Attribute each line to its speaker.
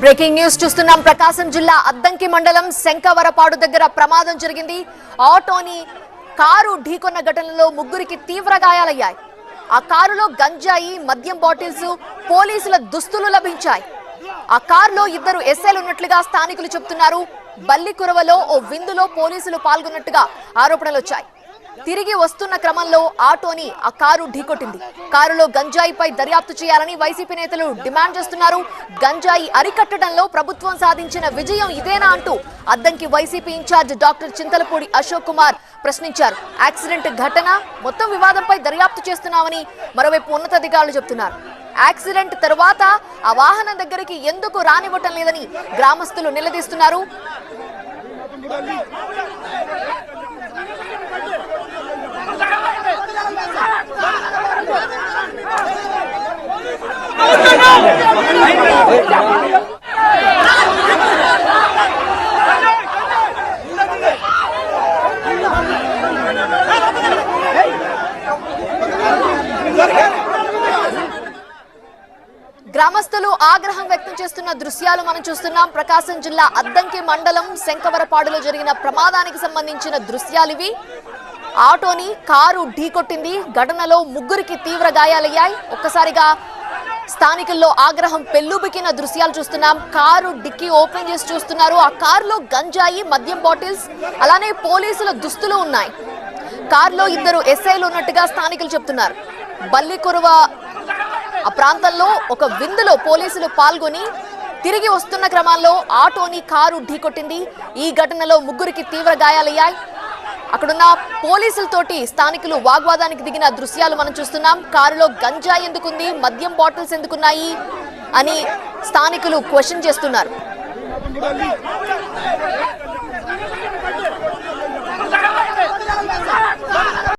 Speaker 1: Breaking news చూస్తున్నాం. ప్రకాశం జిల్లా అద్దంకి మండలం శంకవరపాడు దగ్గర ప్రమాదం జరిగింది. ఆటోని కారు ఢీకొన్న ఘటనలో ముగ్గురికి తీవ్ర గాయాలయ్యాయి. ఆ కారులో గంజాయి, మద్యం బాటిల్స్, పోలీసుల దుస్తులు లభించాయి. ఆ కారులో ఇద్దరు ఎస్ఐలు ఉన్నట్లుగా స్థానికులు చెబుతున్నారు. బల్లికురవలో ఓ విందులో పోలీసులు పాల్గొన్నట్టుగా ఆరోపణలు వచ్చాయి. తిరిగి వస్తున్న క్రమంలో ఆటోని ఆ కారు ఢీకొట్టింది. కారులో గంజాయిపై దర్యాప్తు చేయాలని వైసీపీ నేతలు డిమాండ్ చేస్తున్నారు. గంజాయి అరికట్టడంలో ప్రభుత్వం సాధించిన విజయం ఇదేనా అంటూ అద్దంకి వైసీపీ ఇన్ఛార్జ్ డాక్టర్ చింతలపూడి అశోక్ కుమార్ ప్రశ్నించారు. యాక్సిడెంట్ ఘటన మొత్తం వివాదంపై దర్యాప్తు చేస్తున్నామని మరోవైపు ఉన్నతాధికారులు చెబుతున్నారు. యాక్సిడెంట్ తర్వాత ఆ వాహనం దగ్గరికి ఎందుకు రానివ్వటం లేదని గ్రామస్తులు నిలదీస్తున్నారు. గ్రామస్తులు ఆగ్రహం వ్యక్తం చేస్తున్న దృశ్యాలు మనం చూస్తున్నాం. ప్రకాశం జిల్లా అద్దంకి మండలం శంకవరపాడులో జరిగిన ప్రమాదానికి సంబంధించిన దృశ్యాలివి. ఆటోని కారు ఢీకొట్టింది. ఘటనలో ముగ్గురికి తీవ్ర గాయాలయ్యాయి. ఒక్కసారిగా స్థానికుల్లో ఆగ్రహం పెల్లుబికిన దృశ్యాలు చూస్తున్నాం. కారు డిక్కీ ఓపెన్ చేసి చూస్తున్నారు. ఆ కారులో గంజాయి, మద్యం బాటిల్స్, అలానే పోలీసుల దుస్తులు ఉన్నాయి. కారులో ఇద్దరు ఎస్ఐలు ఉన్నట్టుగా స్థానికులు చెప్తున్నారు. బల్లికురవ ఆ ప్రాంతంలో ఒక విందులో పోలీసులు పాల్గొని తిరిగి వస్తున్న క్రమంలో ఆటోని కారు ఢీకొట్టింది. ఈ ఘటనలో ముగ్గురికి తీవ్ర గాయాలయ్యాయి. అక్కడున్న పోలీసులతోటి స్థానికులు వాగ్వాదానికి దిగిన దృశ్యాలు మనం చూస్తున్నాం. కారులో గంజాయి ఎందుకుంది, మద్యం బాటిల్స్ ఎందుకున్నాయి అని స్థానికులు క్వశ్చన్ చేస్తున్నారు.